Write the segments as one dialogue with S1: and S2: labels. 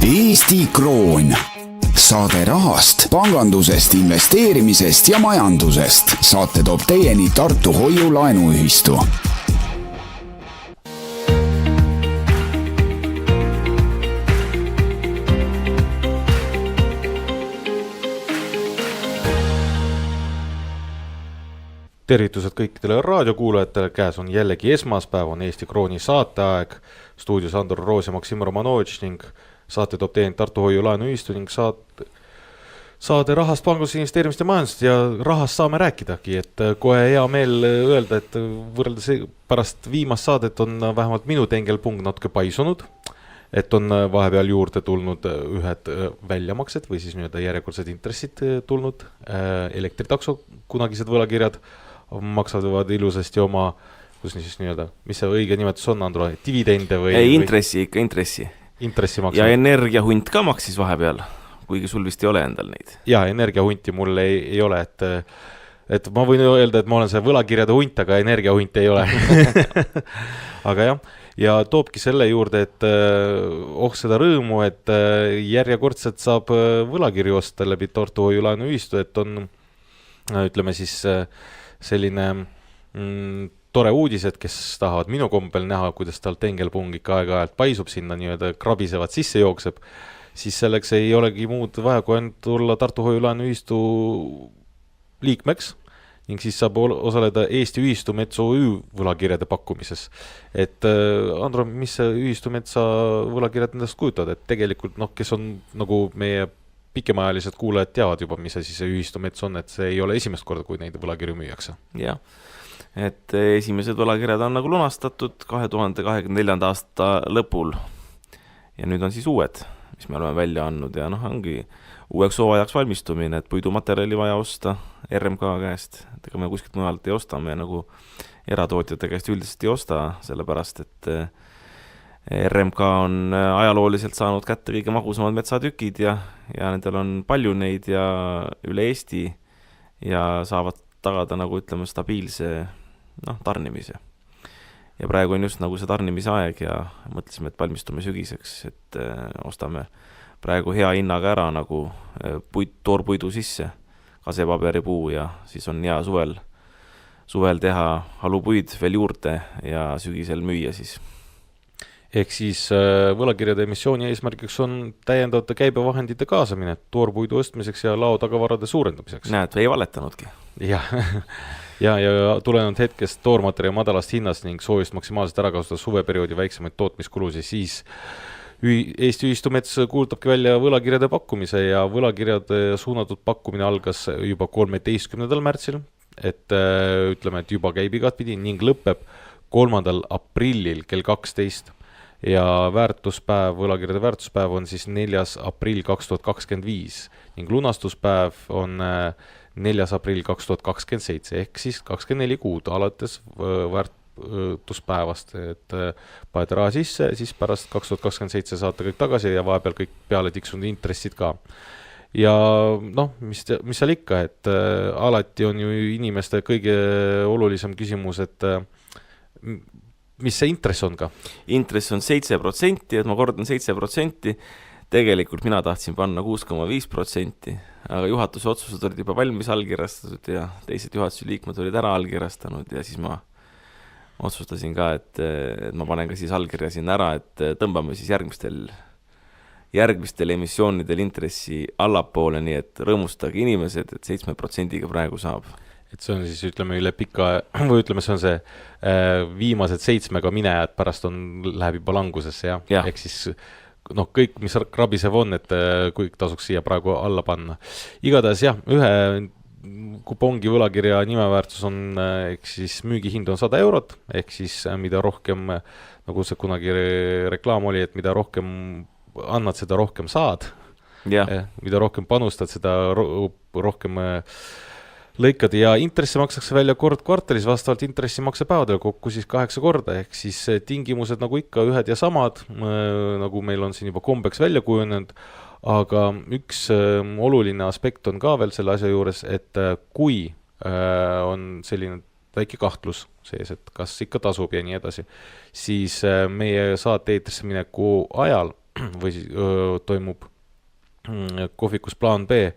S1: Eesti Kroon. Saade rahast, pangandusest, investeerimisest ja majandusest. Saate toob teieni Tartu Hoiu-Laenuühistu.
S2: Tervitused kõikidele raadiokuulajatele, käes on jällegi esmaspäev, on Eesti Krooni saateaeg, stuudios Andor Roos ja Maksim Romanovitš ning saate toob teieni Tartu Hoiu-Laenuühistu ning saade rahast, pangandusest, investeerimist ja majandusest ja rahast saame rääkidagi, et kohe hea meel öelda, et võrreldes pärast viimast saadet on vähemalt minu tengelpung natuke paisunud, et on vahepeal juurde tulnud ühed väljamaksed või siis järjekordsed intressid tulnud, elektritakso kunagised võlakirjad maksavad ilusasti oma, mis see õige nimetus on, Andro, dividende või?
S3: Ei, intressi.
S2: Intressi maksavad.
S3: Ja energiahunt ka maksis vahepeal, kuigi sul vist ei ole endal neid.
S2: Ja, energiahunti mul ei ole, et ma võin öelda, et ma olen see võlakirjade hunt, aga energiahunt ei ole. Aga jah, ja toobki selle juurde, et seda rõõmu, et järjekordselt saab võlakirju osta läbi Tartu Hoiu-Laenuühistu, et on, ütleme siis, selline tore uudis, et kes tahavad minu kombel näha, kuidas tal tengelpung ikka aeg-ajalt paisub sinna, krabisevad sisse jookseb, siis selleks ei olegi muud vaja, kui ainult tulla Tartu Hoiu-Laenuühistu liikmeks ning siis saab osaleda Eesti Ühistumetsa OÜ võlakirjade pakkumises. Et Andro, mis see Ühistumetsa võlakirjad endast kujutavad, et tegelikult kes on nagu meie pikemaajalised kuulajad teavad juba, mis see siis Ühistumets on, et see ei ole esimest korda, kui neid võlakirju müüakse.
S3: Jah, et esimesed võlakirjad on nagu lunastatud 2024. aasta lõpul ja nüüd on siis uued, mis me oleme välja andnud ja ongi uueks hooajaks valmistumine, et puidumaterjali vaja osta RMK käest, et ega me kuskilt mujalt ei osta, me nagu eratootjate käest üldiselt ei osta, sellepärast et RMK on ajalooliselt saanud kätte kõige magusamad metsatükid ja nendel on palju neid ja üle Eesti ja saavad tagada nagu ütleme stabiilse tarnimise. Ja praegu on just nagu see tarnimise aeg ja mõtlesime, et valmistume sügiseks, et ostame praegu hea hinnaga ära nagu toorpuidu sisse, kasepaberipuu ja siis on hea suvel teha halupuid veel juurde ja sügisel müüa siis.
S2: Ehk siis võlakirjade emissiooni eesmärgiks on täiendavate käibevahendite kaasamine toorpuidu ostmiseks ja laotagavarade suurendamiseks.
S3: Näed, ei valetanudki.
S2: Ja tulenevalt hetkest toormaterjali madalast hinnast ning soovist maksimaalselt ära kasutada suveperioodi väiksemaid tootmiskulusi, siis Eesti Ühistumets kuulutabki välja võlakirjade pakkumise ja võlakirjade suunatud pakkumine algas juba 13. märtsil, et ütleme, et juba käib igatpidi ning lõpeb 3. aprillil kell 12 ja võlakirjade väärtuspäev on siis 4. aprill 2025 ning lunastuspäev on 4. aprill 2027 ehk siis 24 kuud alates väärtuspäevast, et panete raha sisse, siis pärast 2027 saate kõik tagasi ja vahepeal kõik peale tiksunud intressid ka. Ja mis seal ikka, et alati on ju inimeste kõige olulisem küsimus, et mis see intress on ka?
S3: Intress on 7%, et ma kordan 7%, tegelikult mina tahtsin panna 6,5%, aga juhatuse otsused olid juba valmis allkirjastatud ja teised juhatuse liikmed olid ära allkirjastanud ja siis ma otsustasin ka, et ma panen ka siis allkirja sinna ära, et tõmbame siis järgmistel emissioonidel intressi allapoole, nii et rõõmustage inimesed, et 7%-ga praegu saab.
S2: Et see on siis, ütleme, üle pika, või ütleme, see on see viimased 7-ga minejad pärast läheb juba langusesse, ja. Ehk siis kõik, mis krabisev on, et kõik tasuks siia praegu alla panna. Igatahes jah, ühe kupongi võlakirja nimeväärtus on, ehk siis müügihind on 100 €, ehk siis mida rohkem, nagu see kunagi reklaam oli, et mida rohkem annad, seda rohkem saad. Mida rohkem panustad, seda rohkem lõikad ja intressi makstakse välja kord kvartalis vastavalt intressimaksepäevadele kokku siis 8 korda, ehk siis tingimused nagu ikka ühed ja samad, nagu meil on siin juba kombeks välja kujunenud, aga üks oluline aspekt on ka veel selle asja juures, et kui on selline väike kahtlus sees, et kas ikka tasub ja nii edasi, siis meie saate eetrisse mineku ajal või siis toimub kohvikus plaan B,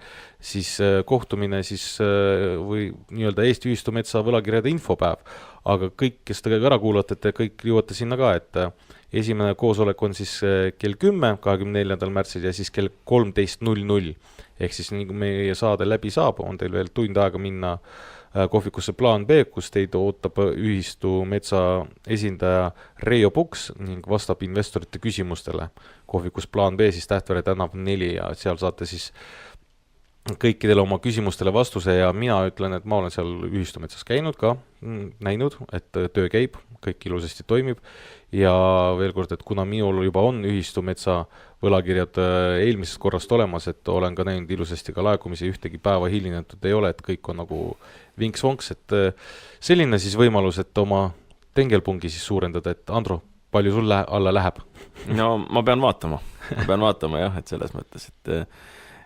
S2: siis kohtumine siis või nii-öelda Eesti Ühistumetsa võlakirjade infopäev, aga kõik, kes te ära kuulate, te kõik jõuate sinna ka, et esimene koosolek on siis kell 10, 24. märtsil ja siis kell 13.00. Ehk siis nii kui meie saade läbi saab, on teil veel tund aega minna kohvikusse plaan B, kus teid ootab ühistu metsa esindaja Reijo Puks ning vastab investorite küsimustele. Kohvikus plaan B siis Tähtvere tänav 4 ja seal saate siis kõikidele oma küsimustele vastuse ja mina ütlen, et ma olen seal ühistumetsas käinud ka, näinud, et töö käib, kõik ilusasti toimib ja veel kord, et kuna minul juba on ühistumetsa võlakirjad eelmisest korrast olemas, et olen ka näinud ilusasti ka laekumisi, ühtegi päeva hilinetud ei ole, et kõik on nagu vinks-vonks, et selline siis võimalus, et oma tengelpungi siis suurendada, et Andro, palju sul alla läheb?
S3: No ma pean vaatama jah, et selles mõttes,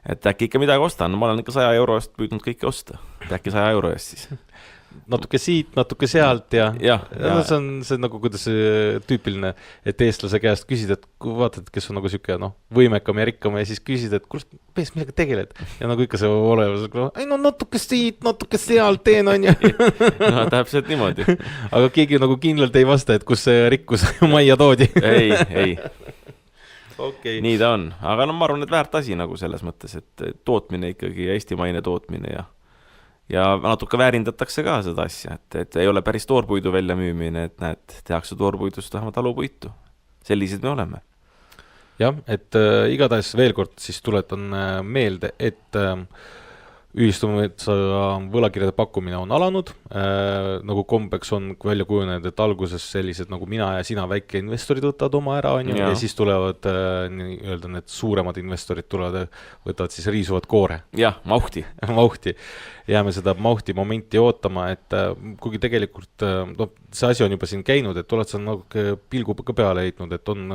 S3: et äkki ikka midagi ostan, ma olen ikka 100 euro eest püüdnud kõike osta, äkki 100 euro eest siis.
S2: Natuke siit, natuke sealt ja see on nagu kuidas tüüpiline, et eestlase käest küsid, et kui vaatad, kes on nagu siuke võimekam ja rikkam ja siis küsid, et kurat, mees, millega tegeled? Ja nagu ikka see olemas, ei no natuke siit, natuke sealt teen on ju.
S3: No täpselt niimoodi.
S2: Aga keegi nagu kindlalt ei vasta, et kus see rikkus majja toodi.
S3: Ei.
S2: Okay.
S3: Nii ta on, aga ma arvan, et väärt asi nagu selles mõttes, et tootmine ikkagi ja eestimaine tootmine ja natuke väärindatakse ka seda asja, et ei ole päris toorpuidu välja müümine, et näed, tehakse toorpuidust vähemalt talupuitu. Sellised me oleme.
S2: Jah, et igatahes veel kord siis tuletan meelde, et ühistumetsa võlakirjade pakkumine on alanud, nagu kombeks on välja kujunenud, et alguses sellised nagu mina ja sina väike investorid võtavad oma ära on ju, ja siis tulevad nii-öelda need suuremad investorid tulevad, võtavad siis riisuvad koore.
S3: Jah, mahti.
S2: Jääme seda mahti momenti ootama, et kuigi tegelikult see asi on juba siin käinud, et oled sa nagu pilgu ka peale heitnud, et on,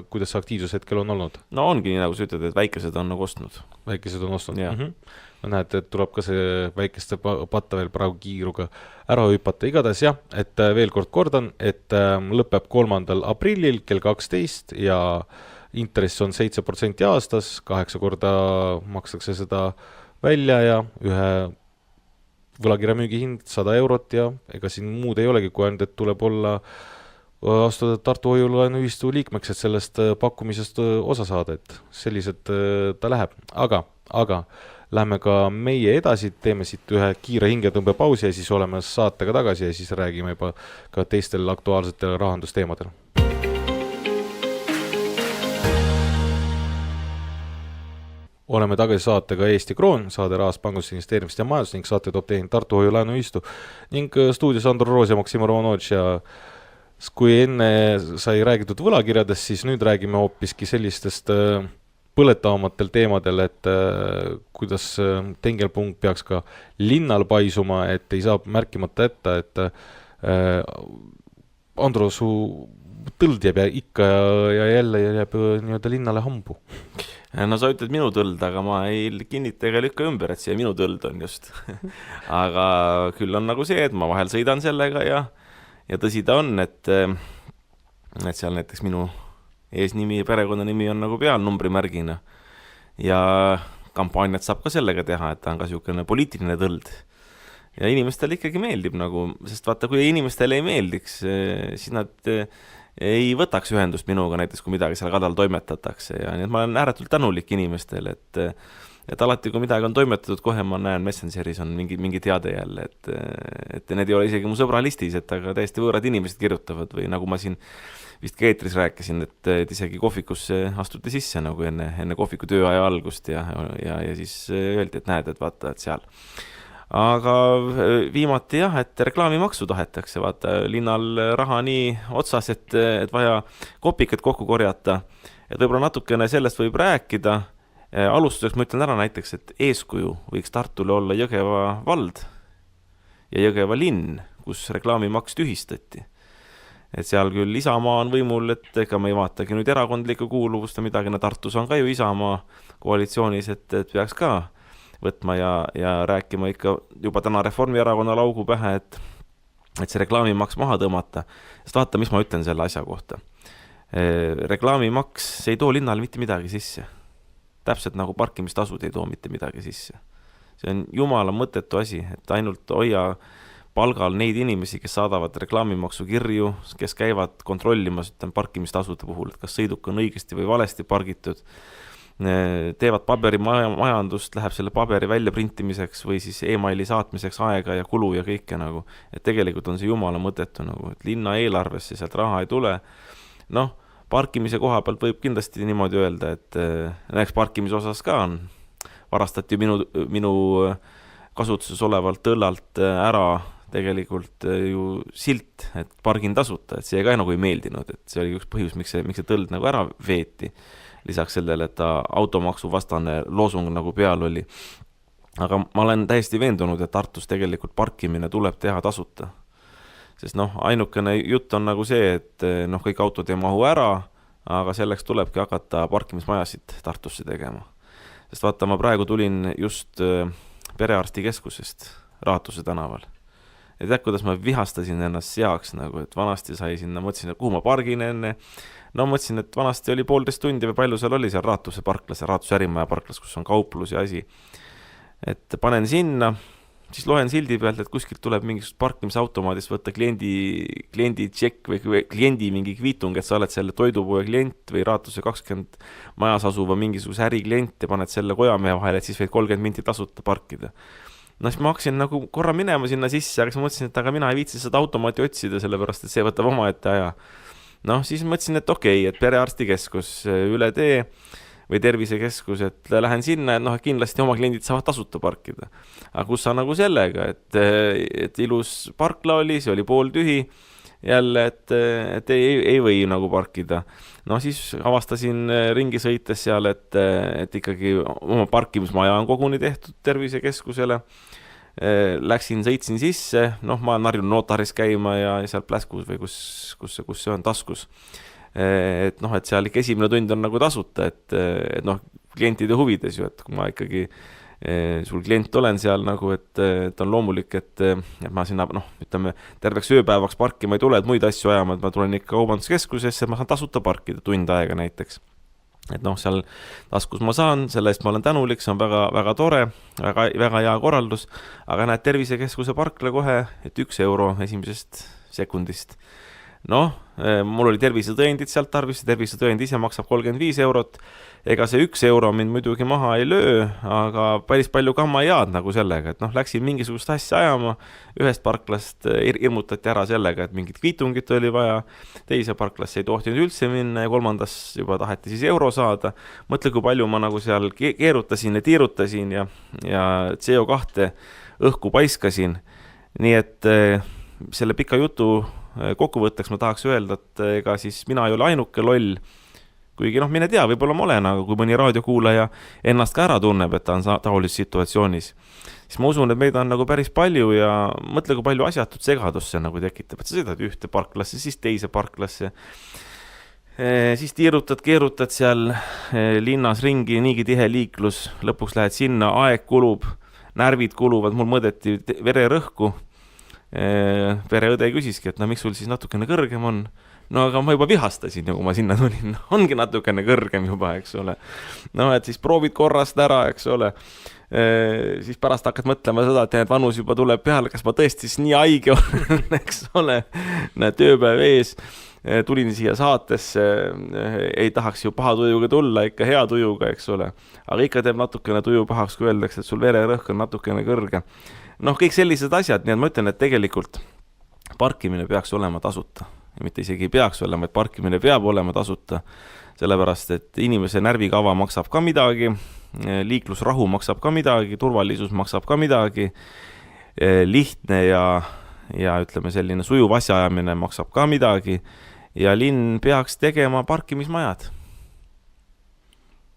S2: kuidas see aktiivsus hetkel on olnud?
S3: No ongi nii, nagu sa ütled, et väikesed on nagu ostnud.
S2: Väikesed on ostnud, No näed, et tuleb ka see väikeste patta veel praegu kiiruga ära hüpata. Igatahes jah, et veel kord kordan, et lõpeb 3. aprillil kell 12 ja intress on 7% aastas, 8 korda makstakse seda välja ja ühe võlakirja müügihind 100 eurot ja ega siin muud ei olegi, kui ainult, et tuleb olla astuda Tartu Hoiulaenuühistu liikmeks, et sellest pakkumisest osa saada, et sellised ta läheb. Aga lähme ka meie edasi, teeme siit ühe kiire hingetõmbe pausi ja siis oleme saatega tagasi ja siis räägime juba ka teistel aktuaalsetel rahandusteemadel. Oleme tagasi saatega Eesti Kroon, saade rahast pangandust, investeerimist ja majandust ning saate toob teinud Tartu Hoiulaenuühistu ning stuudios Andro Roos ja Maksim Romanovitš ja kui enne sai räägitud võlakirjadest, siis nüüd räägime hoopiski sellistest põletavamatel teemadel, et kuidas tengelpunkt peaks ka linnal paisuma, et ei saa märkimata jätta, et Andro, su tõld jääb ikka ja jälle jääb nii-öelda linnale hambu.
S3: No sa ütled minu tõld, aga ma ei kinnita ega lükka ümber, et see minu tõld on just. Aga küll on nagu see, et ma vahel sõidan sellega ja tõsi ta on, et seal näiteks minu eesnimi ja perekonnanimi on nagu peal numbrimärgina ja kampaaniat saab ka sellega teha, et ta on ka niisugune poliitiline tõld ja inimestele ikkagi meeldib nagu, sest vaata, kui inimestele ei meeldiks, siis nad ei võtaks ühendust minuga näiteks, kui midagi seal kadal toimetatakse ja nii et ma olen ääretult tänulik inimestele, et alati, kui midagi on toimetatud, kohe ma näen Messengeris on mingi teade jälle, et need ei ole isegi mu sõbra listis, et aga täiesti võõrad inimesed kirjutavad või nagu ma siin vist Keetris rääkisin, et isegi kohvikusse astuti sisse nagu enne kohviku tööaja algust ja siis öeldi, et näed, et vaata, et seal. Aga viimati jah, et reklaamimaksu tahetakse, vaata linnal raha nii otsas, et vaja kopikad kokku korjata, et võib-olla natukene sellest võib rääkida. Alustuseks ma ütlen ära näiteks, et eeskuju võiks Tartule olla Jõgeva vald ja Jõgeva linn, kus reklaamimaks tühistati. Et seal küll Isamaa on võimul, et ega me ei vaatagi nüüd erakondlikku kuuluvust ja midagi, Tartus on ka ju Isamaa koalitsioonis, et peaks ka võtma ja rääkima ikka juba täna Reformierakonna laugu pähe, et see reklaamimaks maha tõmmata. Sest vaata, mis ma ütlen selle asja kohta. reklaamimaks, see ei too linnale mitte midagi sisse. Täpselt nagu parkimistasud ei too mitte midagi sisse. See on jumala mõttetu asi, et ainult hoia palgal neid inimesi, kes saadavad reklaamimaksu kirju, kes käivad kontrollimas parkimistasude puhul, et kas sõiduk on õigesti või valesti pargitud, teevad paberimajandust, läheb selle paberi välja printimiseks või siis e-maili saatmiseks aega ja kulu ja kõike nagu, et tegelikult on see jumala mõttetu nagu, et linna eelarvesse sealt raha ei tule. Noh, parkimise koha pealt võib kindlasti niimoodi öelda, et näiteks parkimise osas ka on, varastati minu kasutuses olevalt tõllalt ära tegelikult ju silt, et pargin tasuta, et see ka nagu ei meeldinud, et see oli üks põhjus, miks see tõld nagu ära veeti, lisaks sellele, et ta automaksu vastane loosung nagu peal oli. Aga ma olen täiesti veendunud, et Tartus tegelikult parkimine tuleb teha tasuta. Sest ainukene jutt on nagu see, et kõik autod ei mahu ära, aga selleks tulebki hakata parkimismajasid Tartusse tegema. Sest vaata, ma praegu tulin just perearstikeskusest Raatuse tänaval. Ja tead, kuidas ma vihastasin ennast seaks, nagu, et vanasti sai sinna, mõtlesin, et kuhu ma pargin enne. Mõtlesin, et vanasti oli 1,5 tundi või palju seal oli seal Raatuse parklas ja Raatuse ärimaja parklas, kus on kauplus ja asi. Et panen sinna, siis loen sildi pealt, et kuskilt tuleb mingisugust parkimisautomaadist võtta kliendi tšekk või kliendi mingi kviitung, et sa oled selle toidupoe klient või Raatuse 20 majas asuva mingisuguse äriklient ja paned selle kojamehe vahele, et siis võid 30 minti tasuta parkida. Siis ma hakkasin nagu korra minema sinna sisse, aga siis mõtlesin, et aga mina ei viitsi seda automaati otsida, sellepärast, et see võtab oma ette aja. Siis mõtlesin, et okei, et perearstikeskus üle tee või tervisekeskus, et lähen sinna, et kindlasti oma kliendid saavad tasuta parkida. Aga kus sa nagu sellega, et ilus parkla oli, see oli pooltühi, jälle, et ei või nagu parkida. Siis avastasin ringi sõites seal, et ikkagi oma parkimismaja on koguni tehtud tervisekeskusele. Sõitsin sisse, ma olen harjunud notaris käima ja seal pläskus või kus see on taskus. Et seal ikka esimene tund on nagu tasuta, et klientide huvides ju, et kui ma ikkagi sul klient olen seal nagu, et on loomulik, et ma sinna, ütleme, terveks ööpäevaks parkima ei tule, et muid asju ajama, et ma tulen ikka kaubanduskeskusesse, ma saan tasuta parkida tund aega näiteks. Et seal taskus ma saan, selle eest ma olen tänulik, see on väga, väga tore, väga, väga hea korraldus, aga näed tervisekeskuse parkla kohe, et 1 euro esimesest sekundist. Mul oli tervisetõendid sealt tarvis, tervisetõend ise maksab 35 eurot, ega see 1 euro mind muidugi maha ei löö, aga päris palju kamma ei jaad nagu sellega, et läksin mingisugust asja ajama, ühest parklast hirmutati ära sellega, et mingit kviitungit oli vaja, teise parklasse ei tohtinud üldse minna ja kolmandas juba taheti siis euro saada. Mõtle, kui palju ma nagu seal keerutasin ja tiirutasin ja CO2 õhku paiskasin, nii et selle pika jutu kokkuvõtteks ma tahaks öelda, et ega siis mina ei ole ainuke loll, kuigi mine tea, võib-olla ma olen, aga kui mõni raadiokuulaja ennast ka ära tunneb, et ta on taolises situatsioonis, siis ma usun, et meid on nagu päris palju ja mõtle, kui palju asjatud segadusse nagu tekitab, et sa sõidad ühte parklasse, siis teise parklasse, siis tiirutad, keerutad seal linnas ringi, niigi tihe liiklus, lõpuks lähed sinna, aeg kulub, närvid kuluvad, mul mõõdeti vererõhku, pereõde küsiski, et miks sul siis natukene kõrgem on, aga ma juba vihastasin, kui ma sinna tulin, ongi natukene kõrgem juba, eks ole. Et siis proovid korrast ära, eks ole. Siis pärast hakkad mõtlema seda, et vanus juba tuleb peale, kas ma tõesti siis nii haige olen, eks ole, tööpäev ees. Tulin siia saatesse, ei tahaks ju paha tujuga tulla, ikka hea tujuga, eks ole. Aga ikka teeb natukene tuju pahaks, kui öeldakse, et sul vererõhk on natukene kõrge. Kõik sellised asjad, nii et ma ütlen, et tegelikult parkimine peaks olema tasuta. Ja mitte isegi ei peaks olema, et parkimine peab olema tasuta, sellepärast, et inimese närvikava maksab ka midagi, liiklusrahu maksab ka midagi, turvalisus maksab ka midagi, lihtne ja ütleme selline sujuv asjaajamine maksab ka midagi ja linn peaks tegema parkimismajad.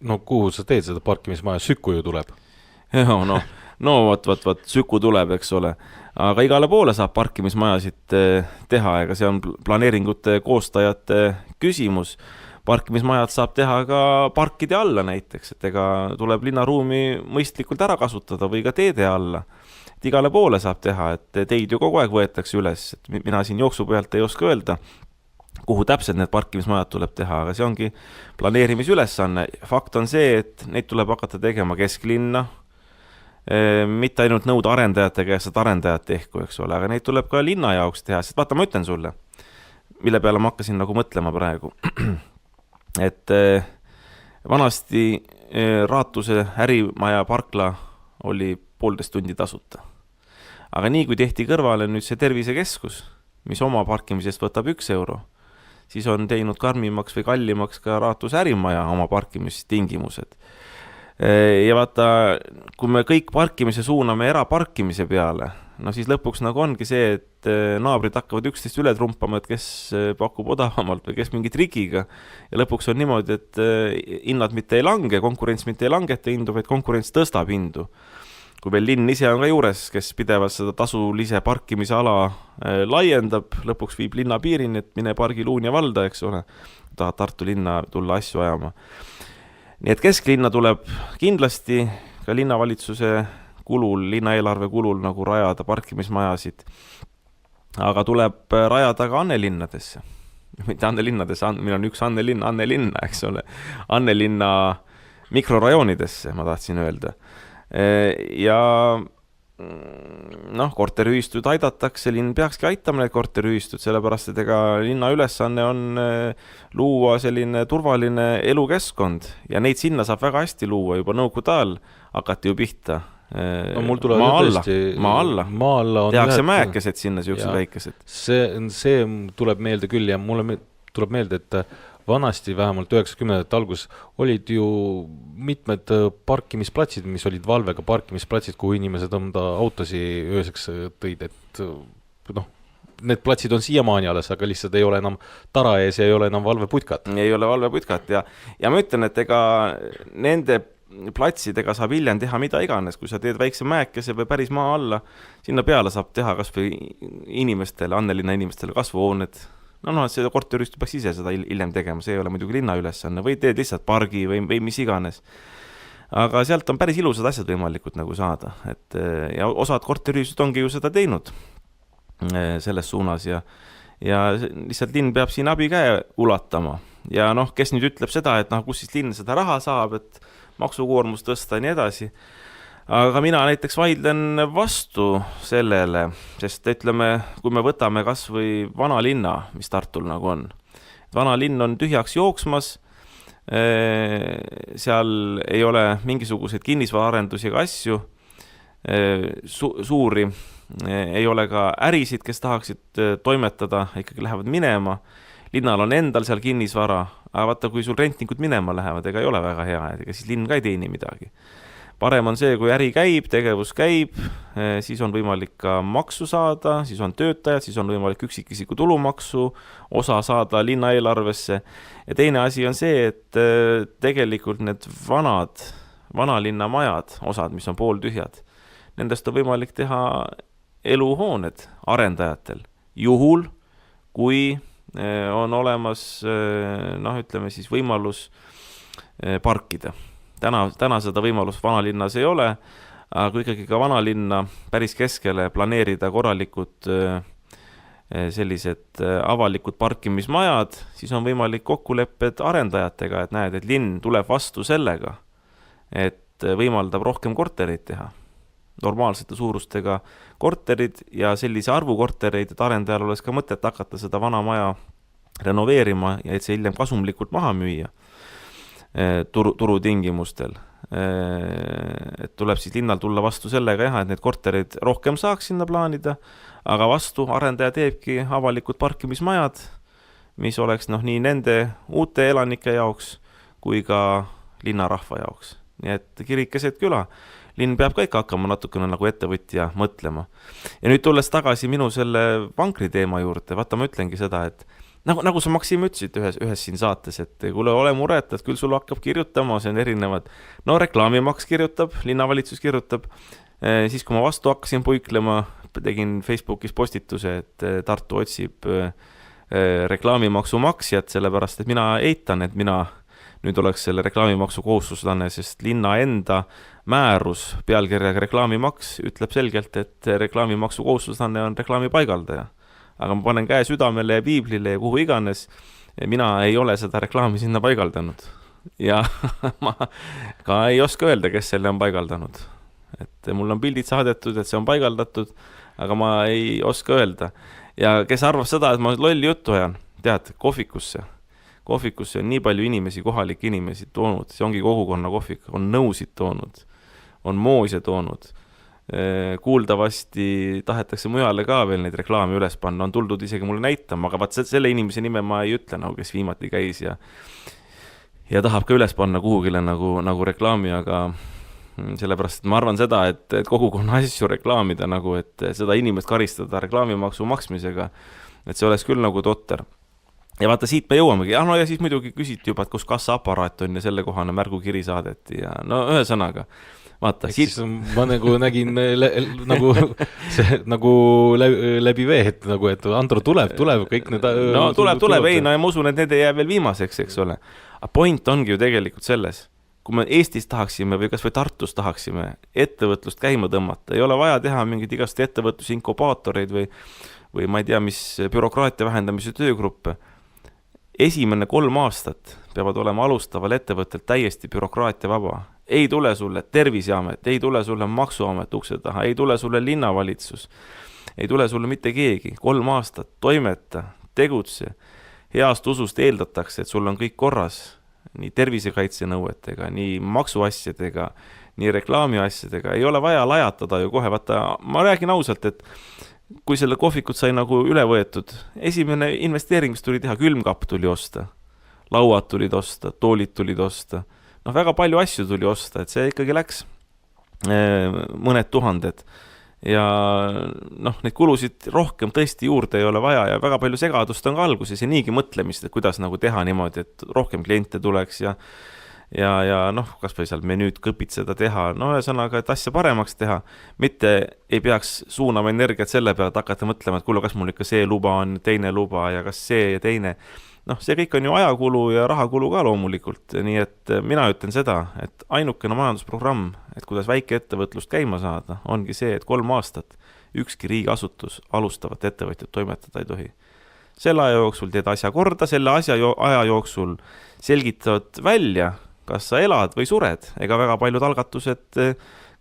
S2: Kuhu sa teed seda parkimismaja? Süku ju tuleb.
S3: Võt, Süku tuleb, eks ole. Aga igale poole saab parkimismajasid teha, ega see on planeeringute koostajate küsimus. Parkimismajad saab teha ka parkide alla näiteks, et ega tuleb linnaruumi mõistlikult ära kasutada või ka teede alla. Et igale poole saab teha, et teid ju kogu aeg võetakse üles, et mina siin jooksu pealt ei oska öelda, kuhu täpselt need parkimismajad tuleb teha, aga see ongi planeerimisülesanne. Fakt on see, et neid tuleb hakata tegema kesklinna, mitte ainult nõuda arendajate käest, et arendajad tehku, eks ole, aga neid tuleb ka linna jaoks teha, sest vaata, ma ütlen sulle, mille peale ma hakkasin nagu mõtlema praegu, et vanasti Raatuse ärimaja parkla oli 1,5 tundi tasuta. Aga nii kui tehti kõrvale nüüd see tervisekeskus, mis oma parkimisest võtab 1 euro, siis on teinud karmimaks või kallimaks ka Raatuse ärimaja oma parkimistingimused. Ja vaata, kui me kõik parkimise suuname eraparkimise peale, no siis lõpuks nagu ongi see, et naabrid hakkavad üksteist üle trumpama, et kes pakub odavamalt või kes mingi trikiga. Ja lõpuks on niimoodi, et hinnad mitte ei lange, konkurents mitte ei langeta hindu, vaid konkurents tõstab hindu. Kui veel linn ise on ka juures, kes pidevalt seda tasulise parkimise ala laiendab, lõpuks viib linna piirini, et mine pargi Luunja valda, eks ole, tahad Tartu linna tulla asju ajama. Nii et kesklinna tuleb kindlasti ka linnavalitsuse kulul, linnaeelarve kulul nagu rajada parkimismajasid, aga tuleb rajada ka Annelinnadesse. Mitte Annelinnadesse, meil on üks Annelinna, eks ole, Annelinna mikrorajoonidesse, ma tahtsin öelda. Ja korteriühistud aidatakse, linn peakski aitama need korteriühistud, sellepärast, et ega linna ülesanne on luua selline turvaline elukeskkond ja neid sinna saab väga hästi luua, juba nõukogude ajal hakati ju pihta. Maa alla tehakse mäekesed sinna, siuksed väikesed.
S2: See tuleb meelde küll ja mulle tuleb meelde, et vanasti vähemalt 90. algus olid ju mitmed parkimisplatsid, mis olid valvega parkimisplatsid, kuhu inimesed enda autosi ööseks tõid, et need platsid on siiamaani alles, aga lihtsalt ei ole enam tara ees ja ei ole enam valveputkat.
S3: Ei ole valveputkat ja ma ütlen, et ega nende platsidega saab hiljem teha mida iganes, kui sa teed väikse mäekese või päris maa alla, sinna peale saab teha kas või inimestele, Annelinna inimestele kasvuhooned. See korteriühistu peaks ise seda hiljem tegema, see ei ole muidugi linna ülesanne, või teed lihtsalt pargi või mis iganes. Aga sealt on päris ilusad asjad võimalikud nagu saada, ja osad korteriühistud ongi ju seda teinud selles suunas ja lihtsalt linn peab siin abikäe ulatama. Ja kes nüüd ütleb seda, et kus siis linn seda raha saab, et maksukoormus tõsta ja nii edasi. Aga mina näiteks vaidlen vastu sellele, sest ütleme, kui me võtame kas või vana linna, mis Tartul nagu on. Vana linn on tühjaks jooksmas, seal ei ole mingisuguseid kinnisvaraarendusi ega asju, suuri, ei ole ka ärisid, kes tahaksid toimetada, ikkagi lähevad minema. Linnal on endal seal kinnisvara, aga vaata, kui sul rentnikud minema lähevad, ega ei ole väga hea, ega siis linn ka ei teeni midagi. Parem on see, kui äri käib, tegevus käib, siis on võimalik ka maksu saada, siis on töötajad, siis on võimalik üksikisiku tulumaksu osa saada linna eelarvesse. Ja teine asi on see, et tegelikult need vanalinna majad, osad, mis on pooltühjad, nendest on võimalik teha eluhooned arendajatel. Juhul, kui on olemas, ütleme siis võimalus parkida. Täna seda võimalust vanalinnas ei ole, aga kui ikkagi ka vanalinna päris keskele planeerida korralikud sellised avalikud parkimismajad, siis on võimalik kokkulepped arendajatega, et näed, et linn tuleb vastu sellega, et võimaldab rohkem kortereid teha. Normaalsete suurustega korterid ja sellise arvu kortereid, et arendajal oleks ka mõtet hakata seda vana maja renoveerima ja et see hiljem kasumlikult maha müüa. Turu tingimustel. Et tuleb siis linnal tulla vastu sellega, et need korterid rohkem saaks sinna plaanida, aga vastu arendaja teebki avalikud parkimismajad, mis oleks nii nende uute elanike jaoks kui ka linnarahva jaoks. Nii et kirik keset küla. Linn peab ka ikka hakkama natukene nagu ettevõtja mõtlema. Ja nüüd tulles tagasi minu selle vankri teema juurde, vaata ma ütlengi seda, et nagu sa Maksim ütlesid ühes siin saates, et kuule ole muret, et küll sul hakkab kirjutama, see on erinevad. Reklaamimaks kirjutab, linnavalitsus kirjutab. Siis kui ma vastu hakkasin puiklema, tegin Facebookis postituse, et Tartu otsib reklaamimaksu maksjat, sellepärast, et mina eitan, et mina nüüd oleks selle reklaamimaksu kohustuslane, sest linna enda määrus pealkirjaga reklaamimaks ütleb selgelt, et reklaamimaksu kohustuslane on reklaami paigaldaja. aga ma panen käe südamele ja piiblile ja kuhu iganes, mina ei ole seda reklaami sinna paigaldanud. Ja ma ka ei oska öelda, kes selle on paigaldanud. Et mul on pildid saadetud, et see on paigaldatud, aga ma ei oska öelda. Ja kes arvab seda, et ma lolli juttu ajan, tead, kohvikusse on nii palju inimesi, kohalikke inimesi toonud, see ongi kogukonna kohvik, on nõusid toonud, on moose toonud, kuuldavasti tahetakse mujale ka veel neid reklaami üles panna, on tuldud isegi mulle näitama, aga vaat selle inimese nime ma ei ütle, nagu kes viimati käis ja tahab ka üles panna kuhugile nagu reklaami, aga sellepärast, et ma arvan seda, et kogukonna asju reklaamida nagu, et seda inimest karistada reklaamimaksu maksmisega, et see oleks küll nagu totter. Ja vaata, siit me jõuamegi. No ja siis muidugi küsiti juba, et kus kassaaparaat on ja selle kohane märgukiri saadeti ja no ühesõnaga. Vaata,
S2: siit... ma nagu nägin nagu läbi vee, et Andro tuleb, kõik need...
S3: No tuleb, ei, no ja ma usun, et need ei jää veel viimaseks, eks ole. A point ongi ju tegelikult selles, kui me Eestis tahaksime või kas või Tartus tahaksime ettevõtlust käima tõmmata, ei ole vaja teha mingid igast ettevõtlusinkubaatoreid või ma ei tea, mis bürokraatia vähendamise töögruppe. Esimene 3 aastat peavad olema alustaval ettevõttel täiesti bürokraatia vaba. Ei tule sulle Terviseamet, ei tule sulle Maksuamet ukse taha, ei tule sulle linnavalitsus, ei tule sulle mitte keegi. 3 aastat toimeta, tegutse, heast usust eeldatakse, et sul on kõik korras, nii tervisekaitsenõuetega, nii maksuasjadega, nii reklaamiasjadega. Ei ole vaja lajatada ju kohe, vaata, ma räägin ausalt, et kui selle kohvikut sai nagu üle võetud, esimene investeering, mis tuli teha, külmkapp tuli osta, lauad tulid osta, toolid tulid osta, väga palju asju tuli osta, et see ikkagi läks mõned tuhanded ja neid kulusid rohkem tõesti juurde ei ole vaja ja väga palju segadust on ka alguses ja niigi mõtlemist, et kuidas nagu teha niimoodi, et rohkem kliente tuleks ja kas või seal menüüd kõpitseda teha, ühesõnaga, et asja paremaks teha, mitte ei peaks suunama energiat selle peale, et hakata mõtlema, et kuule, kas mul ikka see luba on, teine luba ja kas see ja teine. See kõik on ju ajakulu ja rahakulu ka loomulikult, nii et mina ütlen seda, et ainukene majandusprogramm, et kuidas väikeettevõtlust käima saada, ongi see, et 3 aastat ükski riigiasutus alustavat ettevõtjat toimetada ei tohi. Selle aja jooksul teed asja korda, selle aja jooksul selgitavad välja, kas sa elad või sured, ega väga paljud algatused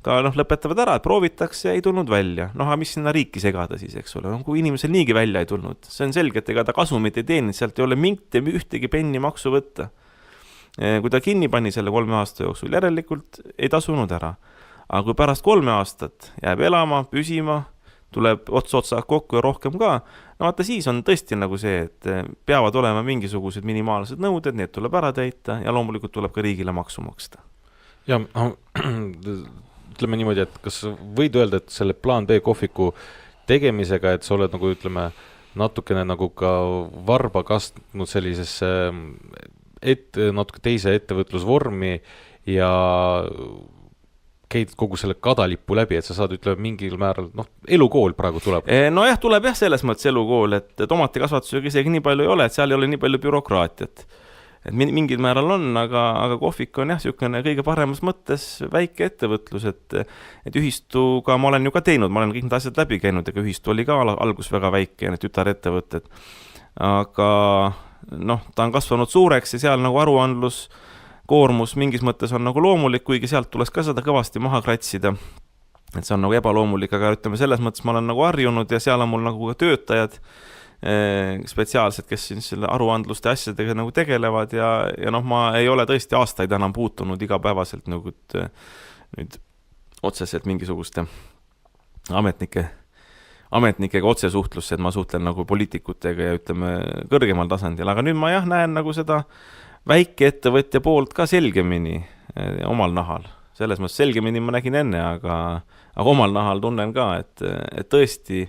S3: ka lõpetavad ära, et proovitakse ja ei tulnud välja. Aga mis sinna riiki segada siis, eks ole? Kui inimesel niigi välja ei tulnud, see on selge, et ega ta kasumit ei teeninud, sealt ei ole ühtegi penni maksu võtta. Kui ta kinni pani selle 3 aasta jooksul, järelikult ei tasunud ära. Aga kui pärast 3 aastat jääb elama, püsima, tuleb otsa kokku ja rohkem ka, vaata siis on tõesti nagu see, et peavad olema mingisugused minimaalsed nõuded, need tuleb ära täita ja loomulikult tuleb ka riigile maksu maksta.
S2: Ja ütleme niimoodi, et kas võid öelda, et selle plaan B kohviku tegemisega, et sa oled nagu ütleme natukene nagu ka varba kastnud sellisesse natuke teise ettevõtlusvormi ja käid kogu selle kadalippu läbi, et sa saad ütleme mingil määral, elukool praegu tuleb.
S3: Nojah, tuleb jah selles mõttes elukool, et tomatikasvatusega isegi nii palju ei ole, et seal ei ole nii palju bürokraatiat. Et mingil määral on, aga kohvik on jah niisugune kõige paremas mõttes väike ettevõtlus, et ühistuga ma olen ju ka teinud, ma olen kõik need asjad läbi käinud, ega ühistu oli ka algus väga väike, need tütarettevõtted. Aga ta on kasvanud suureks ja seal nagu aruandlus koormus mingis mõttes on nagu loomulik, kuigi sealt tuleks ka seda kõvasti maha kratsida. Et see on nagu ebaloomulik, aga ütleme selles mõttes ma olen nagu harjunud ja seal on mul nagu ka töötajad spetsiaalsed, kes siin selle aruandluste asjadega nagu tegelevad ja ma ei ole tõesti aastaid enam puutunud igapäevaselt nagu nüüd otseselt mingisuguste ametnikega otsesuhtlusse, et ma suhtlen nagu poliitikutega ja ütleme kõrgemal tasandil, aga nüüd ma näen nagu seda väikeettevõtja poolt ka selgemini omal nahal. Selles mõttes selgemini ma nägin enne, aga omal nahal tunnen ka, et tõesti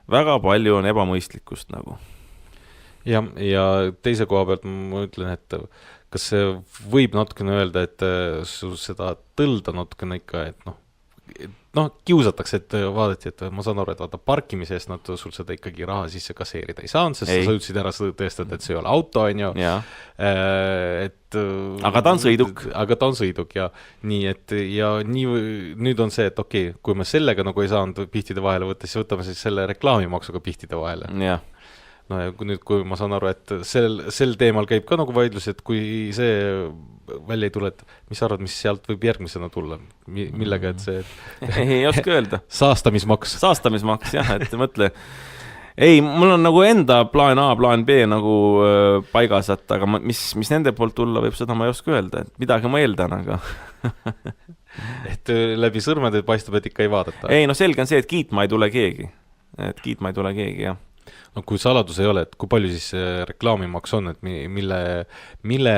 S3: väga palju on ebamõistlikkust nagu.
S2: Ja teise koha pealt ma ütlen, et kas see võib natukene öelda, et seda tõlda natukene ikka, et noh, kiusatakse, et vaadati, et ma saan aru, et vaata parkimise eest nad sul seda ikkagi raha sisse kasseerida ei saanud, sest sa ütlesid ära tõestada, et see ei ole auto, on ju.
S3: Aga ta on sõiduk.
S2: Aga ta on sõiduk ja nii, et ja nii, nüüd on see, et okei, kui me sellega nagu ei saanud pihtide vahele võtta, siis võtame siis selle reklaamimaksuga pihtide vahele.
S3: Jah.
S2: No ja nüüd, kui ma saan aru, et sel teemal käib ka nagu vaidlus, et kui see välja ei tule, et mis sa arvad, mis sealt võib järgmisena tulla, millega, et see
S3: ei oska öelda.
S2: Saastamismaks,
S3: jah, et mõtle. Ei, mul on nagu enda plaan A, plaan B nagu paigas, aga mis nende poolt tulla võib, seda ma ei oska öelda, et midagi ma eeldan, aga
S2: et läbi sõrmede paistab, et ikka ei vaadata.
S3: Ei, no selge on see, et kiitma ei tule keegi, jah.
S2: No kui saladus ei ole, et kui palju siis reklaamimaks on, et mille,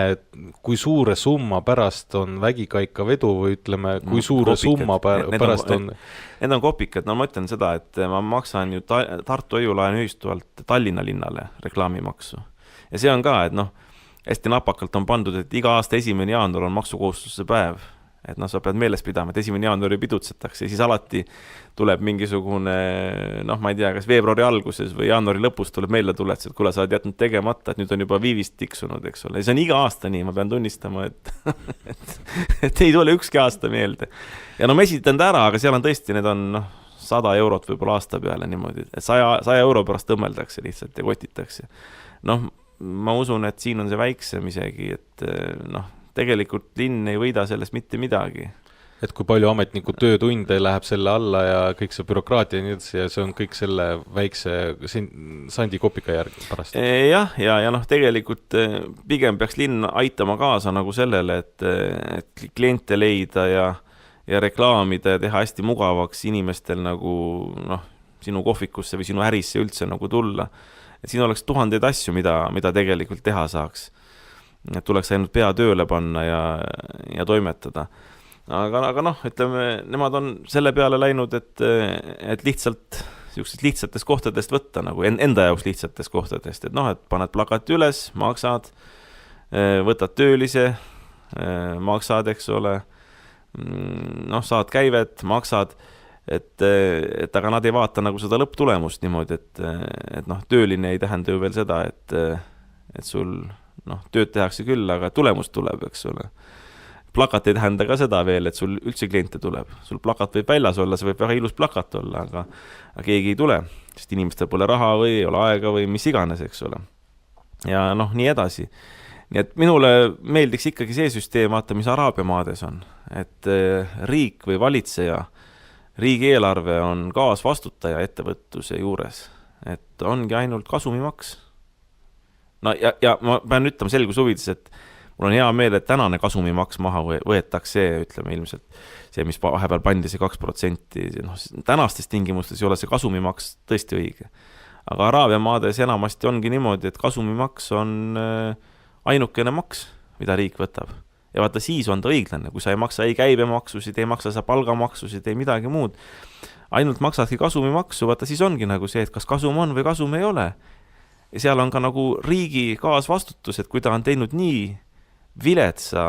S2: kui suure summa pärast on vägikaika vedu või ütleme, kui suure summa pärast on...
S3: Need on kopikad, no ma ütlen seda, et ma maksan ju Tartu Hoiu-laenuühistu alt Tallinna linnale reklaamimaksu. Ja see on ka, et noh, hästi napakalt on pandud, et iga aasta 1. jaanuar on maksukohustuse päev. Et noh, sa pead meeles pidama, et 1. jaanuari pidutsetakse ja siis alati tuleb mingisugune, noh, ma ei tea, kas veebruari alguses või jaanuari lõpus tuleb meelde tuletus, et kuule, sa oled jätnud tegemata, et nüüd on juba viivist tiksunud, eks ole. Ja see on iga aasta nii, ma pean tunnistama, et ei tule ükski aasta meelde. Ja no ma esitan ta ära, aga seal on tõesti, need on 100 eurot võib-olla aasta peale niimoodi, et 100 euro pärast tõmmeldakse lihtsalt ja kotitakse. Noh, ma usun, et siin on see väiksem isegi, et noh, tegelikult linn ei võida sellest mitte midagi.
S2: Et kui palju ametniku töötunde läheb selle alla ja kõik see bürokraatia ja nii edasi ja see on kõik selle väikse sandi kopika järgi pärast.
S3: Jah, ja noh, tegelikult pigem peaks linn aitama kaasa nagu sellele, et kliente leida ja reklaamida ja teha hästi mugavaks inimestel nagu noh, sinu kohvikusse või sinu ärisse üldse nagu tulla. Et siin oleks 1000 asju, mida tegelikult teha saaks. Et tuleks ainult pea tööle panna ja toimetada. Aga noh, ütleme, nemad on selle peale läinud, et lihtsalt lihtsatest kohtadest võtta, nagu enda jaoks lihtsatest kohtadest, et noh, et paned plakati üles, maksad, võtad töölise, maksad, eks ole, noh, saad käivet, maksad, et aga nad ei vaata nagu seda lõpptulemust niimoodi, et noh, tööline ei tähenda ju veel seda, et sul noh, tööd tehakse küll, aga tulemus tuleb, eks ole. Plakat ei tähenda ka seda veel, et sul üldse kliente tuleb. Sul plakat võib väljas olla, see võib väga ilus plakat olla, aga keegi ei tule, sest inimestel pole raha või ei ole aega või mis iganes, eks ole. Ja noh, nii edasi. Nii et minule meeldiks ikkagi see süsteem, vaata, mis Araabia maades on. Et riik või valitseja, riigieelarve on kaasvastutaja ettevõtluse juures. Et ongi ainult kasumimaks. No ja ma pean ütlema selgus huvides, et mul on hea meel, et tänane kasumimaks maha võetakse, ütleme ilmselt see, mis vahepeal pandi see 2%. No, tänastes tingimustes ei ole see kasumimaks tõesti õige. Aga Araabia maades enamasti ongi niimoodi, et kasumimaks on ainukene maks, mida riik võtab. Ja vaata, siis on ta õiglane, kui sa ei maksa ei käibemaksusid, ei maksa sa palgamaksusid, ei midagi muud. Ainult maksadki kasumimaksu, vaata siis ongi nagu see, et kas kasum on või kasum ei ole. Ja seal on ka nagu riigi kaasvastutus, et kui ta on teinud nii viletsa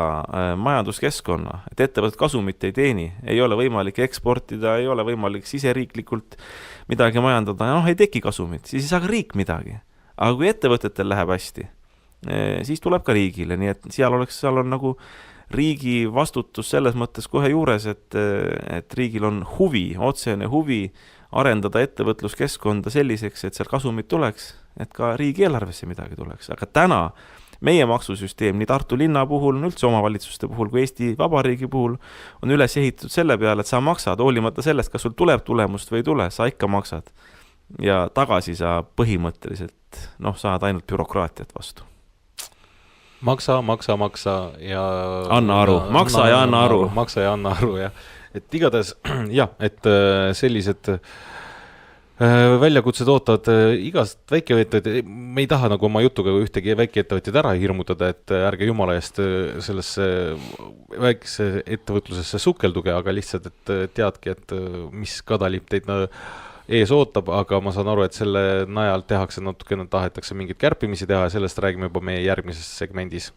S3: majanduskeskkonna, et ettevõtted kasumit ei teeni, ei ole võimalik eksportida, ei ole võimalik siseriiklikult midagi majandada, noh, ei teki kasumit, siis ei saa ka riik midagi. Aga kui ettevõtetel läheb hästi, siis tuleb ka riigile, nii et seal on nagu riigi vastutus selles mõttes kohe juures, et riigil on huvi, otsene huvi arendada ettevõtluskeskkonda selliseks, et seal kasumit tuleks, et ka riigieelarvesse midagi tuleks. Aga täna meie maksusüsteem nii Tartu linna puhul, üldse omavalitsuste puhul kui Eesti Vabariigi puhul on üles ehitatud selle peale, et sa maksad, hoolimata sellest, kas sul tuleb tulemust või ei tule, sa ikka maksad. Ja tagasi sa põhimõtteliselt, noh, saad ainult bürokraatiat vastu.
S2: Maksa ja...
S3: Anna aru, maksa ja anna aru.
S2: Maksa ja anna aru, jah. Et igatahes, jah, et sellised väljakutsed ootavad igast väikeettevõtjaid, me ei taha nagu oma jutuga ühtegi väikeettevõtjaid ära hirmutada, et ärge jumala eest sellesse väikse ettevõtlusesse sukelduge, aga lihtsalt, et teadki, et mis kadalip teid ees ootab, aga ma saan aru, et selle najal tehakse natukene, tahetakse mingit kärpimisi teha ja sellest räägime juba meie järgmises segmendis.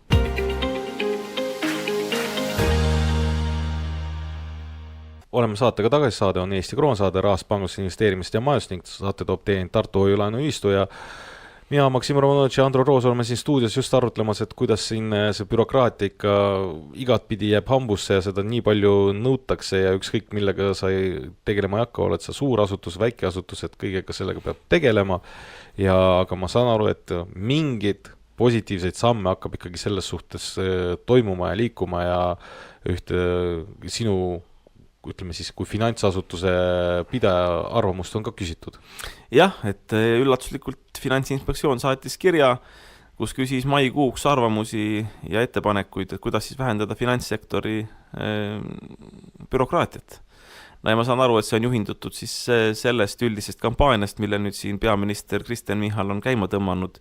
S2: oleme saatega tagasi, saade on Eesti Kroonsaade, rahast panganduse investeerimist ja majandust ning saate toob teinud Tartu Hoiu-laenuühistu ja mina, Maksim Romanovitš ja Andro Roos oleme siin stuudios just arutlemas, et kuidas siin see bürokraatia ikka igatpidi jääb hambusse ja seda nii palju nõutakse ja ükskõik millega sa tegelema ei hakka, oled sa suur asutus, väike asutus, et kõigega sellega peab tegelema ja aga ma saan aru, et mingid positiivseid samme hakkab ikkagi selles suhtes toimuma ja liikuma ja ühte sinu ütleme siis, kui finantsasutuse pidaja arvamust on ka küsitud.
S3: Jah, et üllatuslikult Finantsinspektsioon saatis kirja, kus küsis maikuuks arvamusi ja ettepanekuid, et kuidas siis vähendada finantssektori bürokraatiat. No ja ma saan aru, et see on juhindutud siis sellest üldisest kampaaniast, mille nüüd siin peaminister Kristen Michal on käima tõmmanud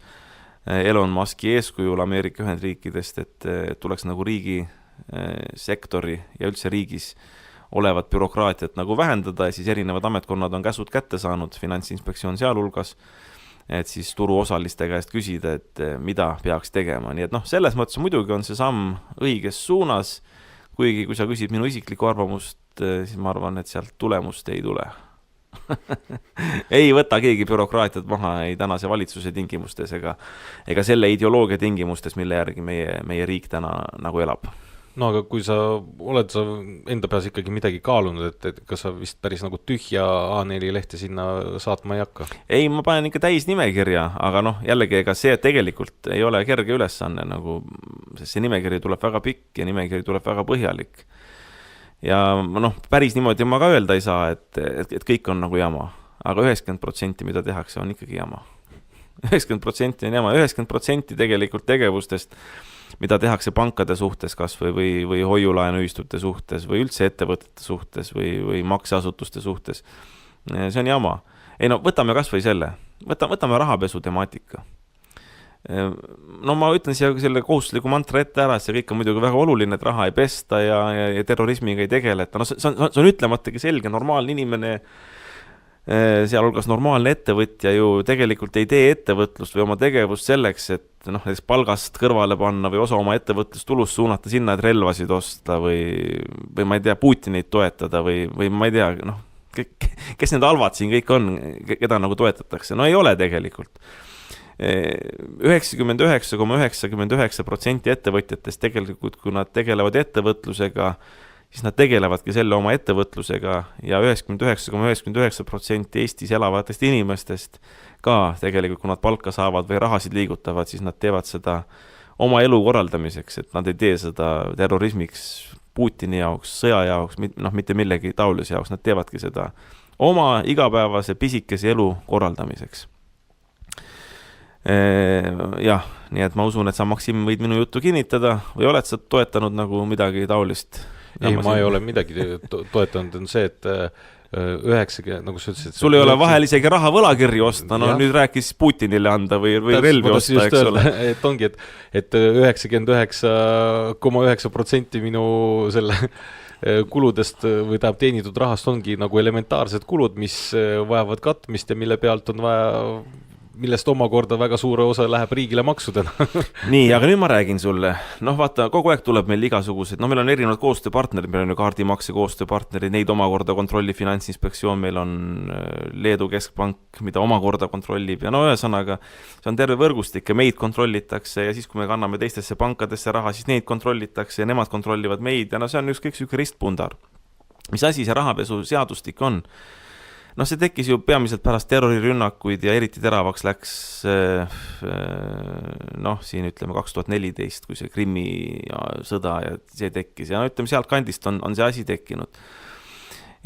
S3: Elon Muski eeskujul Ameerika Ühendriikidest, et tuleks nagu riigi sektori ja üldse riigis olevat bürokraatiat nagu vähendada ja siis erinevad ametkonnad on käsud kätte saanud, Finantsinspektsioon sealhulgas, et siis turuosaliste käest küsida, et mida peaks tegema. Nii et selles mõttes muidugi on see samm õiges suunas, kuigi kui sa küsid minu isiklikku arvamust, siis ma arvan, et sealt tulemust ei tule. Ei võta keegi bürokraatiat maha ei tänase valitsuse tingimustes ega selle ideoloogia tingimustes, mille järgi meie riik täna nagu elab.
S2: No aga kui oled sa enda peas ikkagi midagi kaalunud, et kas sa vist päris nagu tühja A4 lehte sinna saatma ei hakka?
S3: Ei, ma panen ikka täis nimekirja, aga jällegi ega see tegelikult ei ole kerge ülesanne, sest see nimekiri tuleb väga pikk ja nimekiri tuleb väga põhjalik. Ja päris niimoodi ma ka öelda ei saa, et kõik on nagu jama, aga 90% mida tehakse on ikkagi jama. 90% on jama, 90% tegelikult tegevustest mida tehakse pankade suhtes kas või hoiulaenuühistute suhtes või üldse ettevõtete suhtes või makseasutuste suhtes. See on jama. Võtame kas või selle. Võtame rahapesu temaatika. Ma ütlen siia selle kohustusliku mantra ette ära, et see kõik on muidugi väga oluline, et raha ei pesta ja terrorismiga ei tegeleta. See on ütlematagi selge, normaalne inimene sealhulgas normaalne ettevõtja ju tegelikult ei tee ettevõtlust või oma tegevust selleks, et näiteks palgast kõrvale panna või osa oma ettevõtlustulust suunata sinna, et relvasid osta või ma ei tea, Putinit toetada või ma ei tea, kes need halvad siin kõik on, keda nagu toetatakse. Ei ole tegelikult. 99,99% ettevõtjatest tegelikult, kui nad tegelevad ettevõtlusega, siis nad tegelevadki selle oma ettevõtlusega ja 99,99% Eestis elavatest inimestest ka tegelikult, kui nad palka saavad või rahasid liigutavad, siis nad teevad seda oma elu korraldamiseks, et nad ei tee seda terrorismiks, Putini jaoks, sõja jaoks, mitte millegi taolise jaoks, nad teevadki seda oma igapäevase pisikese elu korraldamiseks. Jah, nii et ma usun, et sa, Maksim, võid minu juttu kinnitada või oled sa toetanud nagu midagi taolist?
S2: Ei, ma ei ole midagi toetanud, on see, et 90, nagu sa ütlesid.
S3: Sul ei ole vahel isegi raha võlakirju osta, nüüd rääkis Putinile anda või relvi osta, eks ole.
S2: Et ongi, et 99,9% minu selle kuludest või teenitud rahast ongi nagu elementaarsed kulud, mis vajavad katmist ja mille pealt on vaja millest omakorda väga suure osa läheb riigile maksudena.
S3: Nii, aga nüüd ma räägin sulle. Vaata, kogu aeg tuleb meil igasugused, meil on erinevad koostööpartnerid, meil on ju kaardimakse koostööpartnerid, neid omakorda kontrollib Finantsinspektsioon, meil on Leedu keskpank, mida omakorda kontrollib ja ühesõnaga, see on terve võrgustik ja meid kontrollitakse ja siis, kui me kanname teistesse pankadesse raha, siis neid kontrollitakse ja nemad kontrollivad meid ja see on ükskõik süke ristpundar. Mis asi see rahapesu seadustik on? See tekkis ju peamiselt pärast terrorirünnakuid ja eriti teravaks läks siin ütleme 2014, kui see Krimmi sõda ja see tekkis ja ütleme sealt kandist on see asi tekkinud.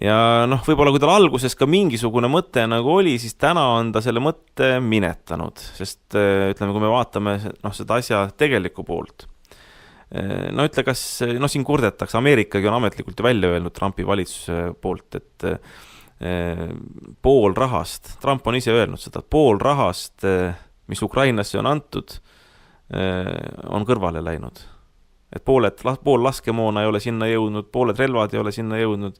S3: Ja võib-olla kui tal alguses ka mingisugune mõte nagu oli, siis täna on ta selle mõtte minetanud, sest ütleme, kui me vaatame seda asja tegeliku poolt. Ütle, kas siin kurdetakse, Ameerikagi on ametlikult ju välja öelnud Trumpi valitsuse poolt, et pool rahast, Trump on ise öelnud seda, pool rahast, mis Ukrainasse on antud, on kõrvale läinud. Et pool laskemoona ei ole sinna jõudnud, pooled relvad ei ole sinna jõudnud,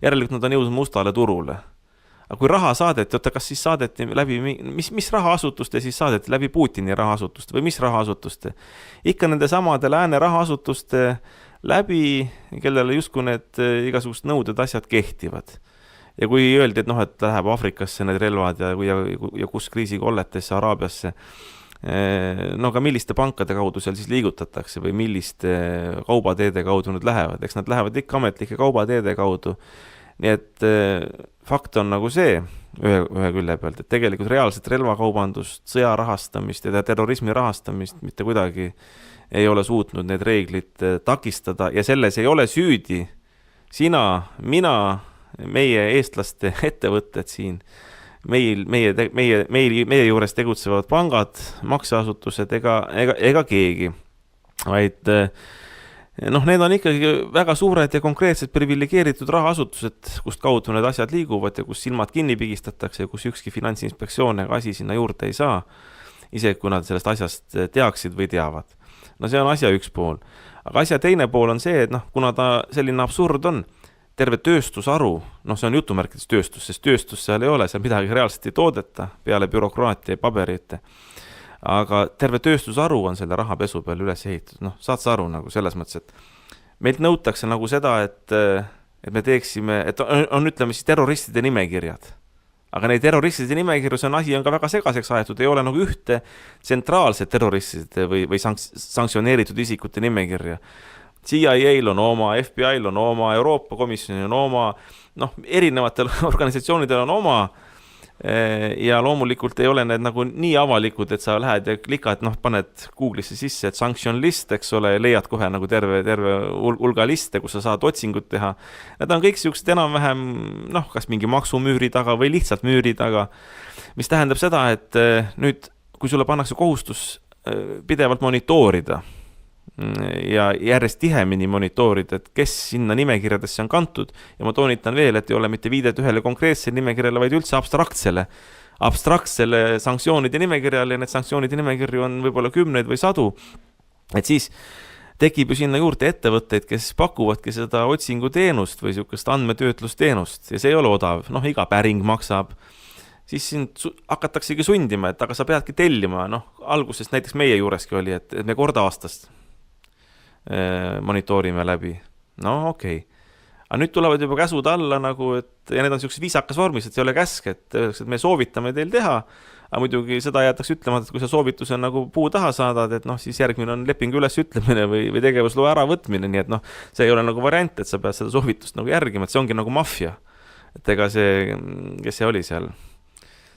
S3: järelikult nad on jõudnud mustale turule. Aga kui raha saadeti, kas siis saadeti läbi, mis rahaasutuste siis saadeti läbi Putini rahaasutuste või mis rahaasutuste? Ikka nende samade lääne rahaasutuste läbi, kellele justkui need igasugused nõuded asjad kehtivad. Ja kui öeldi, et noh, et läheb Afrikasse need relvad ja kus kriisikolletesse, Araabiasse, no ka milliste pankade kaudu seal siis liigutatakse või milliste kaubateede kaudu nad lähevad, eks nad lähevad ikka ametlike kaubateede kaudu. Nii et fakt on nagu see ühe külje pealt, et tegelikult reaalset relvakaubandust, sõja rahastamist ja terrorismi rahastamist mitte kuidagi ei ole suutnud need reeglid takistada ja selles ei ole süüdi sina, mina, meie eestlaste ettevõtted siin, meie juures tegutsevad pangad, makseasutused ega keegi, vaid noh, need on ikkagi väga suured ja konkreetsed privilegeeritud rahaasutused, kust kaudu need asjad liiguvad ja kus silmad kinni pigistatakse ja kus ükski finantsinspektsioon ega asi sinna juurde ei saa, isegi kui nad sellest asjast teaksid või teavad. No see on asja üks pool. Aga asja teine pool on see, et noh, kuna ta selline absurd on, terve tööstusaru, noh see on jutumärkides tööstus, sest tööstus seal ei ole, seal midagi reaalselt ei toodeta peale bürokraatia ja paberite. Aga terve tööstusaru on selle rahapesu peal üles ehitatud. Noh, saad sa aru nagu selles mõttes, et meilt nõutakse nagu seda, et me teeksime, et on ütleme siis terroristide nimekirjad. Aga neid terroristide nimekirju, see asi on ka väga segaseks aetud, ei ole nagu ühte tsentraalset terroristide või sanktsioneeritud isikute nimekirja. CIA-l on oma, FBI-l on oma, Euroopa Komisjonil on oma, noh, erinevatel organisatsioonidel on oma ja loomulikult ei ole need nagu nii avalikud, et sa lähed ja klikad, noh, paned Google'isse sisse, et sanction list, eks ole, leiad kohe nagu terve hulga liste, kus sa saad otsingut teha. Need on kõik siuksed enam-vähem, noh, kas mingi maksumüüri taga või lihtsalt müüri taga, mis tähendab seda, et nüüd, kui sulle pannakse kohustus pidevalt monitoorida ja järjest tihemini monitoorida, et kes sinna nimekirjadesse on kantud ja ma toonitan veel, et ei ole mitte viidet ühele konkreetsele nimekirjale, vaid üldse abstraktsele sanktsioonide nimekirjale ja need sanktsioonide nimekirju on võib-olla 10 või 100, et siis tekib ju sinna juurde ettevõtteid, kes pakuvadki seda otsinguteenust või niisugust andmetöötlusteenust ja see ei ole odav, noh iga päring maksab, siis sind hakataksegi sundima, et aga sa peadki tellima, noh alguses näiteks meie juureski oli, et me kord aastast monitoorime läbi. No okei. Aga nüüd tulevad juba käsud alla nagu, et ja need on sellised viisakas vormis, et see ei ole käsk, et me soovitame teil teha, aga muidugi seda jäetakse ütlema, et kui sa soovituse nagu puu taha saadad, et noh, siis järgmine on lepingu üles ütlemine või tegevusloa äravõtmine, nii et noh, see ei ole nagu variant, et sa pead seda soovitust nagu järgima, et see ongi nagu maffia. Et ega see, kes see oli seal?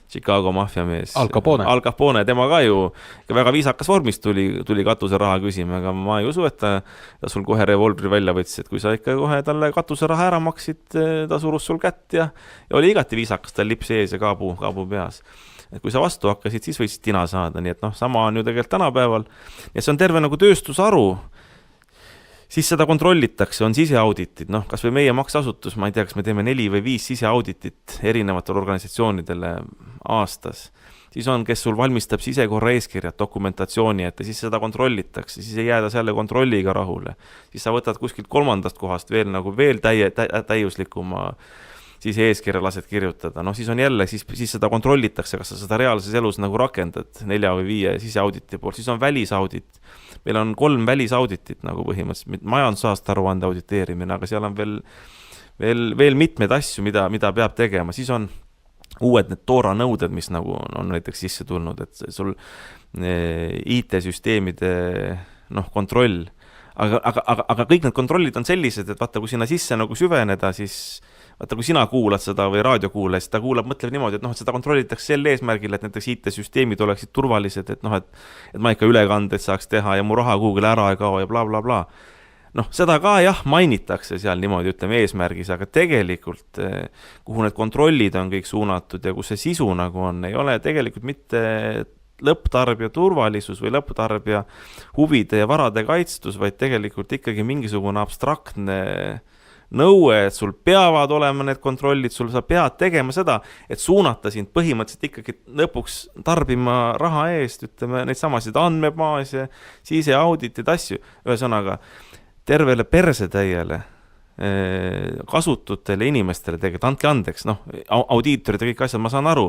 S3: Chicago maffiamees.
S2: Al
S3: Capone, tema ka ju väga viisakas vormis tuli katuse raha küsima, aga ma ei usu, et ta sul kohe revolvri välja võttis, et kui sa ikka kohe talle katuse raha ära maksid, ta surus sul kätt ja oli igati viisakas tal lips ees ja kaabu peas. Et kui sa vastu hakkasid, siis võisid tina saada, nii et noh, sama on ju tegelikult tänapäeval. Ja see on terve nagu tööstusaru, siis seda kontrollitakse, on siseauditit, noh, kas või meie makseasutus, ma ei tea, kas me teeme 4 või 5 siseauditit erinevatele organisatsioonidele aastas. Siis on, kes sul valmistab sisekorra eeskirjad, dokumentatsiooni, et siis seda kontrollitakse, siis ei jääda selle kontrolliga rahule. Siis sa võtad kuskilt 3. kohast veel nagu veel täiuslikuma siis eeskirja lased kirjutada. No siis on jälle, siis seda kontrollitakse, kas sa seda reaalses elus nagu rakendad 4 või 5 siseauditi poolt. Siis on välisaudit. Meil on 3 välisauditit nagu põhimõtteliselt, majandusaasta aruande auditeerimine, aga seal on veel mitmeid asju, mida peab tegema. Siis on uued need toora nõuded, mis nagu on näiteks sisse tulnud, et sul IT-süsteemide kontroll. Aga kõik need kontrollid on sellised, et vaata, kui sinna sisse nagu süveneda, siis vaata, kui sina kuulad seda või raadiokuulaja, siis ta mõtleb niimoodi, et noh, et seda kontrollitakse sel eesmärgil, et näiteks IT-süsteemid oleksid turvalised, et noh, et ma ikka ülekandeid saaks teha ja mu raha kuhugile ära ei kao ja bla bla bla. Noh, seda ka jah, mainitakse seal niimoodi, ütleme eesmärgis, aga tegelikult, kuhu need kontrollid on kõik suunatud ja kus see sisu nagu on, ei ole tegelikult mitte lõpptarbija turvalisus või lõpptarbija huvide ja varade kaitstus, vaid tegelikult ikkagi mingisugune abstraktne nõue, et sul peavad olema need kontrollid, sa pead tegema seda, et suunata sind põhimõtteliselt ikkagi lõpuks tarbima raha eest, ütleme neid samasid andmebaase, siseauditid, asju, ühesõnaga tervele persetäiele kasututele inimestele tegelikult, andke andeks, noh, audiitorid ja kõik asjad, ma saan aru,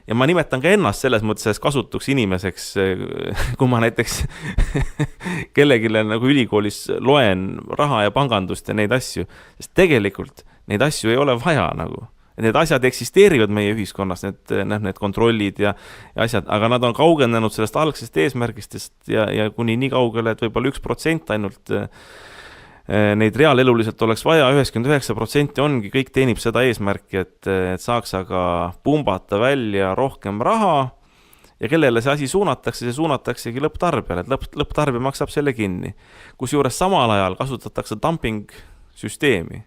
S3: ja ma nimetan ka ennast selles mõttes kasutuks inimeseks, kui ma näiteks kellegile nagu ülikoolis loen raha ja pangandust ja neid asju, sest tegelikult neid asju ei ole vaja nagu. Need asjad eksisteerivad meie ühiskonnas, need kontrollid ja asjad, aga nad on kaugenenud sellest algsest eesmärgistest ja kuni nii kaugele, et võib-olla 1% ainult neid reaaleluliselt oleks vaja, 99% ongi, kõik teenib seda eesmärki, et saaks aga pumbata välja rohkem raha ja kellele see asi suunatakse, see suunataksegi lõpptarbijale, et lõpptarbija maksab selle kinni. Kusjuures samal ajal kasutatakse dumping-süsteemi.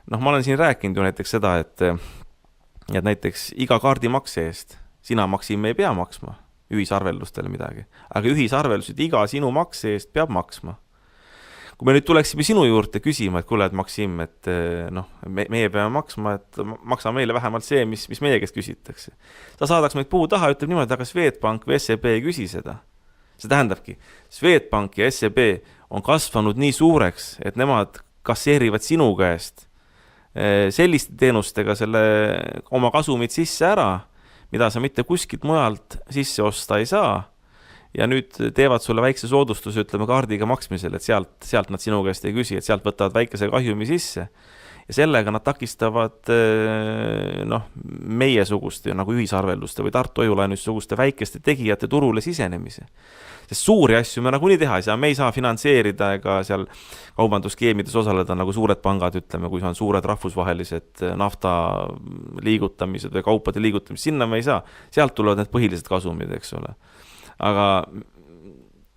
S3: Noh, ma olen siin rääkinud ju näiteks seda, et näiteks iga kaardimakse eest sina, Maksim, ei pea maksma ühisarveldustele midagi, aga ühisarveldused iga sinu makse eest peab maksma. Kui me nüüd tuleksime sinu juurde küsima, et kuule, et Maksim, et noh, meie peame maksma, et maksa meile vähemalt see, mis meie käest küsitakse. Ta saadaks meid puu taha, ütleb niimoodi, aga Swedbank või SEB ei küsi seda. See tähendabki, Swedbank ja SEB on kasvanud nii suureks, et nemad kasseerivad sinu käest selliste teenustega selle oma kasumid sisse ära, mida sa mitte kuskilt mujalt sisse osta ei saa. Ja nüüd teevad sulle väikse soodustuse, ütleme, kaardiga maksmisel, et sealt nad sinu käest ei küsi, et sealt võtavad väikese kahjumi sisse. Ja sellega nad takistavad meiesuguste nagu ühisarvelduste või Tartu Hoiulaenusuguste väikeste tegijate turule sisenemise. Sest suuri asju me nagunii teha ei saa, me ei saa finantseerida ega seal kaubandusskeemides osaleda nagu suured pangad, ütleme, kui on suured rahvusvahelised nafta liigutamised või kaupade liigutamised, sinna me ei saa. Sealt tulevad need põhilised kasumid, eks ole. Aga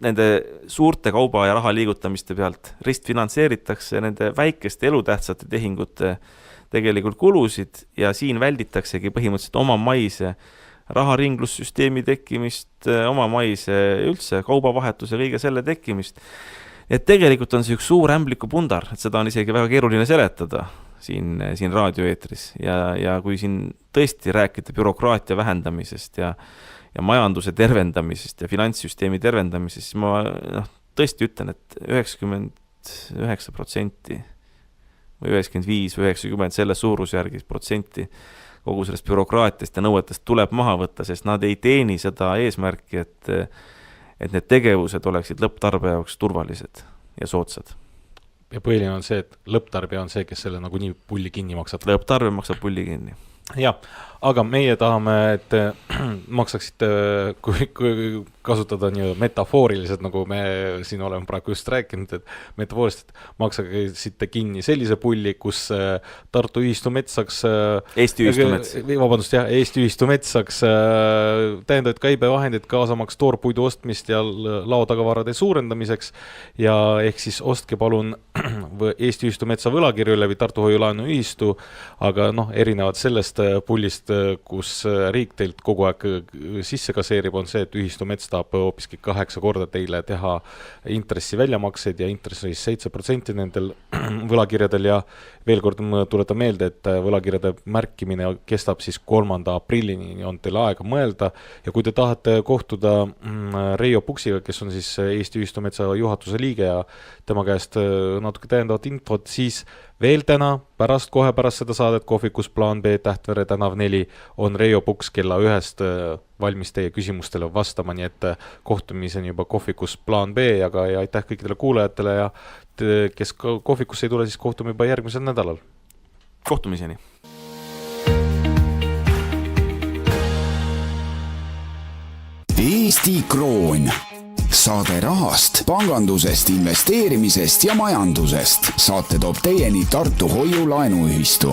S3: nende suurte kauba ja raha liigutamiste pealt ristfinantseeritakse nende väikeste elutähtsate tehingute tegelikult kulusid ja siin välditaksegi põhimõtteliselt omamaise raharinglussüsteemi tekkimist, omamaise üldse kaubavahetuse kõige selle tekkimist. Et tegelikult on see üks suur ämbliku pundar, et seda on isegi väga keeruline seletada siin raadioeetris ja kui siin tõesti rääkida bürokraatia vähendamisest ja majanduse tervendamisest ja finantssüsteemi tervendamisest, siis ma tõesti ütlen, et 99% või 95 või 90 selle suurusjärgis protsenti kogu sellest bürokraatiast ja nõuetest tuleb maha võtta, sest nad ei teeni seda eesmärki, et need tegevused oleksid lõpptarbija jaoks turvalised ja soodsad.
S2: Ja põhiline on see, et lõpptarbija on see, kes selle nagu nii pulli kinni maksab.
S3: Lõpptarbija maksab pulli kinni.
S2: Ja, aga meie tahame, et maksaksite, kui kasutada nii metafooriliselt, nagu me siin oleme praegu just rääkinud, et metafooriliselt maksaksite kinni sellise pulli, kus Tartu ühistu mets saaks
S3: Eesti ühistu mets.
S2: Vabandust, jah, Eesti ühistu mets saaks täiendavaid käibevahendid kaasamaks toorpuidu ostmist ja laotagavarade suurendamiseks ja ehk siis ostke palun Eesti ühistu metsa võlakirju läbi Tartu Hoiulaenu ühistu, aga erinevad sellest pullist, kus riik teilt kogu aeg sisse kaseerib, on see, et ühistu mets tahab hoopiski 8 korda teile teha intressi väljamakseid ja intressis 7% nendel võlakirjadel ja veel kord tuletan meelde, et võlakirjade märkimine kestab siis 3. aprillini, on teil aega mõelda ja kui te tahate kohtuda Reijo Puksiga, kes on siis Eesti ühistu metsa juhatuse liige ja tema käest natuke täiendavat infot, siis veel täna, kohe pärast seda saadet kohvikus Plaan B Tähtvere tänav 4 on Reijo Puks kella 1 valmis teie küsimustele vastama, nii et kohtumiseni juba kohvikus Plaan B ja aitäh kõikidele kuulajatele ja kes kohvikusse ei tule, siis kohtume juba järgmisel nädalal.
S3: Kohtumiseni.
S1: Eesti Kroon. Saade rahast, pangandusest, investeerimisest ja majandusest. Saate toob teieni Tartu Hoiulaenuühistu.